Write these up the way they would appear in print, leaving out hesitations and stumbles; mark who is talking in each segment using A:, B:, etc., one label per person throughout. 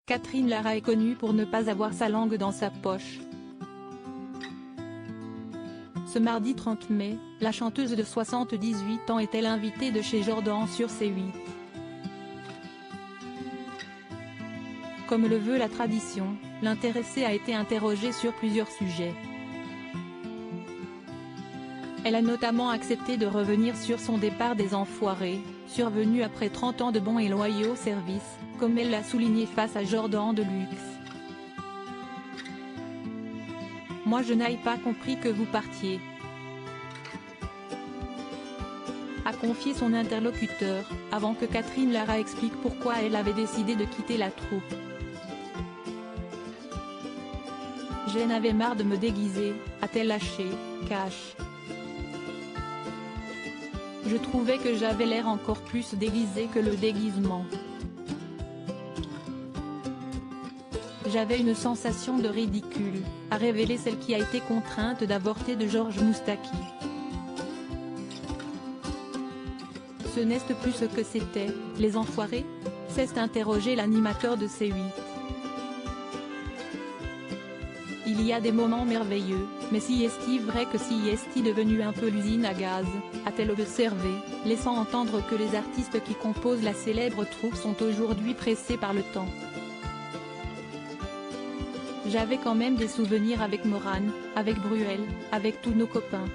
A: Catherine Lara est connue pour ne pas avoir sa langue dans sa poche. Ce mardi 30 mai, la chanteuse de 78 ans était l'invitée de chez Jordan sur C8. Comme le veut la tradition, l'intéressée a été interrogée sur plusieurs sujets. Elle a notamment accepté de revenir sur son départ des Enfoirés, survenu après 30 ans de bons et loyaux services, comme elle l'a souligné face à Jordan de Luxe. « Moi je n'ai pas compris que vous partiez », a confié son interlocuteur, avant que Catherine Lara explique pourquoi elle avait décidé de quitter la troupe. « J'en avais marre de me déguiser », a-t-elle lâché, cash. « Je trouvais que j'avais l'air encore plus déguisée que le déguisement. J'avais une sensation de ridicule », a révélé celle qui a été contrainte d'avorter de Georges Moustaki. Ce n'est plus ce que c'était, les Enfoirés, s'est interrogé l'animateur de C8. Il y a des moments merveilleux, mais si est-il vrai que si est-il devenu un peu l'usine à gaz, a-t-elle observé, laissant entendre que les artistes qui composent la célèbre troupe sont aujourd'hui pressés par le temps. J'avais quand même des souvenirs avec Morane, avec Bruel, avec tous nos copains.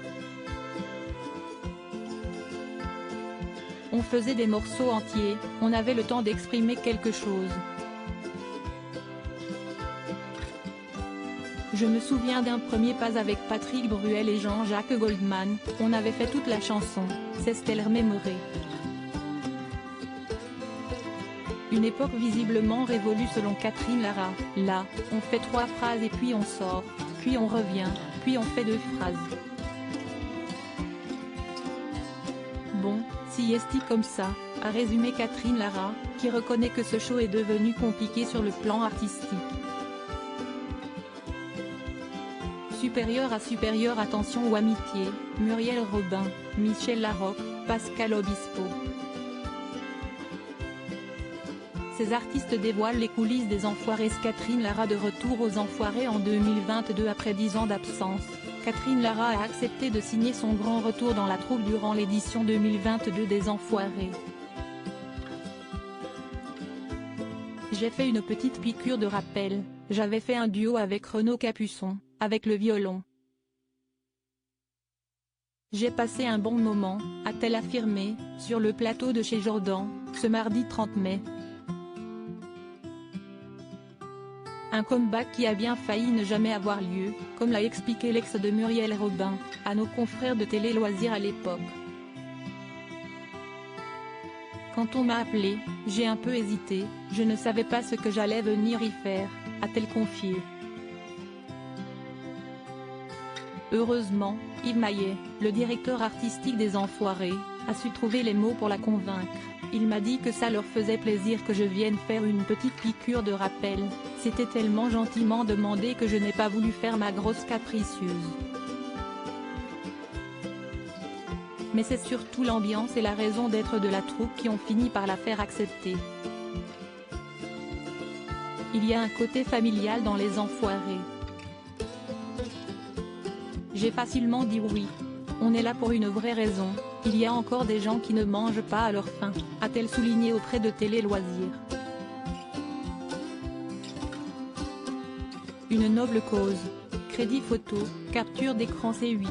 A: On faisait des morceaux entiers, on avait le temps d'exprimer quelque chose. Je me souviens d'un premier pas avec Patrick Bruel et Jean-Jacques Goldman, on avait fait toute la chanson, s'est-elle remémorée. Une époque visiblement révolue selon Catherine Lara. Là, on fait 3 phrases et puis on sort, puis on revient, puis on fait 2 phrases. Bon, si est-il comme ça, a résumé Catherine Lara, qui reconnaît que ce show est devenu compliqué sur le plan artistique. Supérieur à supérieur, attention ou amitié, Muriel Robin, Michel Larocque, Pascal Obispo. Ces artistes dévoilent les coulisses des Enfoirés. Catherine Lara de retour aux Enfoirés en 2022 après 10 ans d'absence. Catherine Lara a accepté de signer son grand retour dans la troupe durant l'édition 2022 des Enfoirés. J'ai fait une petite piqûre de rappel, j'avais fait un duo avec Renaud Capuçon, avec le violon. J'ai passé un bon moment, a-t-elle affirmé, sur le plateau de chez Jordan, ce mardi 30 mai. Un comeback qui a bien failli ne jamais avoir lieu, comme l'a expliqué l'ex de Muriel Robin, à nos confrères de Télé Loisirs à l'époque. Quand on m'a appelé, j'ai un peu hésité, je ne savais pas ce que j'allais venir y faire, a-t-elle confié. Heureusement, Yves Maillet, le directeur artistique des Enfoirés, a su trouver les mots pour la convaincre. Il m'a dit que ça leur faisait plaisir que je vienne faire une petite piqûre de rappel, c'était tellement gentiment demandé que je n'ai pas voulu faire ma grosse capricieuse. Mais c'est surtout l'ambiance et la raison d'être de la troupe qui ont fini par la faire accepter. Il y a un côté familial dans les Enfoirés. J'ai facilement dit oui. On est là pour une vraie raison, il y a encore des gens qui ne mangent pas à leur faim, a-t-elle souligné auprès de Télé Loisirs. Une noble cause. Crédit photo, capture d'écran C8.